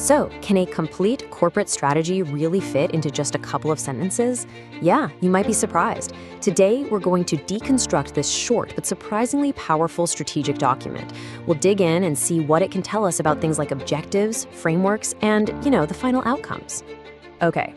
So, can a complete corporate strategy really fit into just a couple of sentences? Yeah, you might be surprised. Today, we're going to deconstruct this short but surprisingly powerful strategic document. We'll dig in and see what it can tell us about things like objectives, frameworks, and, the final outcomes. Okay,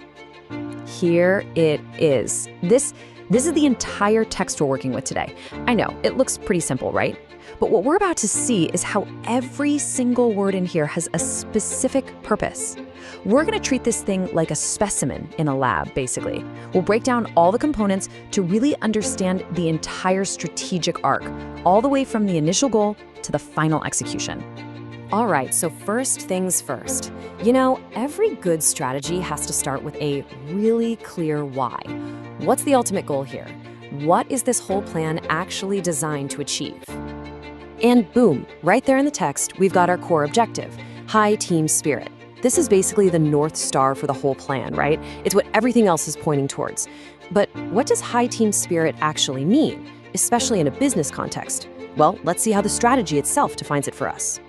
here it is. This is the entire text we're working with today. I know, it looks pretty simple, right? But what we're about to see is how every single word in here has a specific purpose. We're going to treat this thing like a specimen in a lab, basically. We'll break down all the components to really understand the entire strategic arc, all the way from the initial goal to the final execution. All right, so first things first. Every good strategy has to start with a really clear why. What's the ultimate goal here? What is this whole plan actually designed to achieve? And boom, right there in the text, we've got our core objective, high team spirit. This is basically the North Star for the whole plan, right? It's what everything else is pointing towards. But what does high team spirit actually mean, especially in a business context? Well, let's see how the strategy itself defines it for us.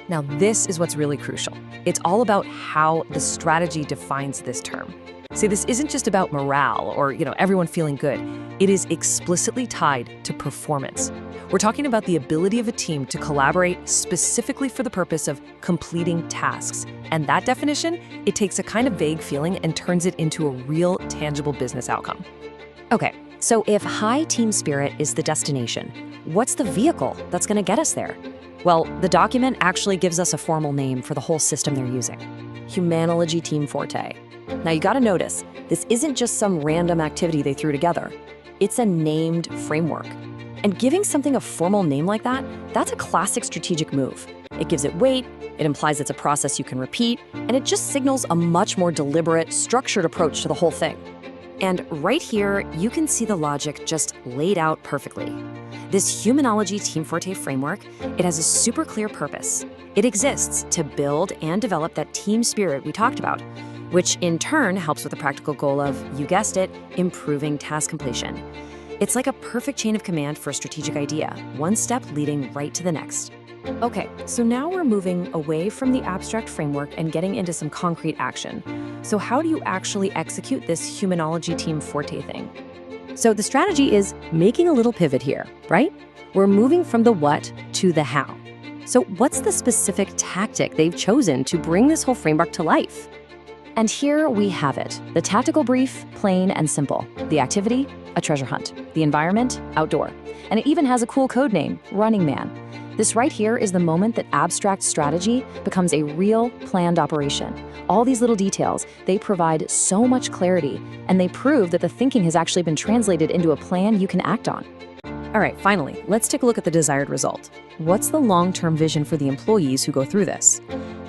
Now, this is what's really crucial. It's all about how the strategy defines this term. See, this isn't just about morale or, everyone feeling good. It is explicitly tied to performance. We're talking about the ability of a team to collaborate specifically for the purpose of completing tasks. And that definition, it takes a kind of vague feeling and turns it into a real, tangible business outcome. Okay, so if high team spirit is the destination, what's the vehicle that's going to get us there? Well, the document actually gives us a formal name for the whole system they're using: Humanology Team Forte. Now, you got to notice, this isn't just some random activity they threw together. It's a named framework. And giving something a formal name like that, that's a classic strategic move. It gives it weight, it implies it's a process you can repeat, and it just signals a much more deliberate, structured approach to the whole thing. And right here, you can see the logic just laid out perfectly. This Humanology Team Forte framework, it has a super clear purpose. It exists to build and develop that team spirit we talked about, which in turn helps with the practical goal of, you guessed it, improving task completion. It's like a perfect chain of command for a strategic idea, one step leading right to the next. Okay, so now we're moving away from the abstract framework and getting into some concrete action. So how do you actually execute this Humanology Team Forte thing? So the strategy is making a little pivot here, right? We're moving from the what to the how. So what's the specific tactic they've chosen to bring this whole framework to life? And here we have it. The tactical brief, plain and simple. The activity, a treasure hunt. The environment, outdoor. And it even has a cool code name, Running Man. This right here is the moment that abstract strategy becomes a real planned operation. All these little details, they provide so much clarity, and they prove that the thinking has actually been translated into a plan you can act on. All right, finally, let's take a look at the desired result. What's the long-term vision for the employees who go through this?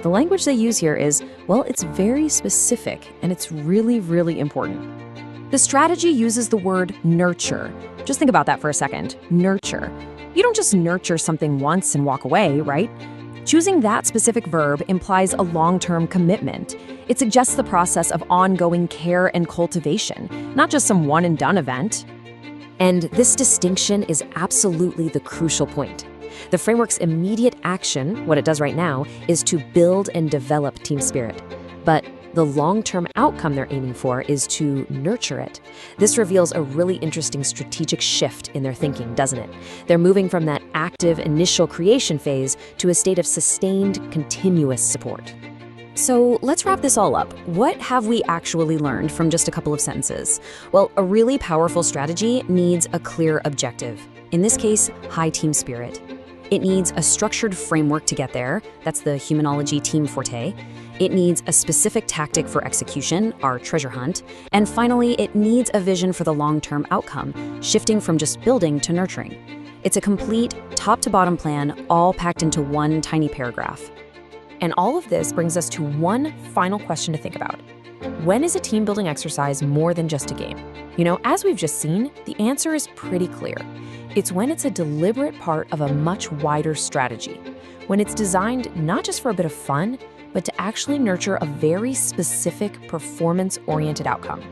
The language they use here is, well, it's very specific, and it's really, really important. The strategy uses the word nurture. Just think about that for a second. Nurture. You don't just nurture something once and walk away, right? Choosing that specific verb implies a long-term commitment. It suggests the process of ongoing care and cultivation, not just some one-and-done event. And this distinction is absolutely the crucial point. The framework's immediate action, what it does right now, is to build and develop team spirit. But the long-term outcome they're aiming for is to nurture it. This reveals a really interesting strategic shift in their thinking, doesn't it? They're moving from that active initial creation phase to a state of sustained, continuous support. So let's wrap this all up. What have we actually learned from just a couple of sentences? Well, a really powerful strategy needs a clear objective. In this case, high team spirit. It needs a structured framework to get there. That's the Humanology Team Forte. It needs a specific tactic for execution, our treasure hunt. And finally, it needs a vision for the long-term outcome, shifting from just building to nurturing. It's a complete, top-to-bottom plan, all packed into one tiny paragraph. And all of this brings us to one final question to think about. When is a team-building exercise more than just a game? As we've just seen, the answer is pretty clear. It's when it's a deliberate part of a much wider strategy, when it's designed not just for a bit of fun, but to actually nurture a very specific performance-oriented outcome.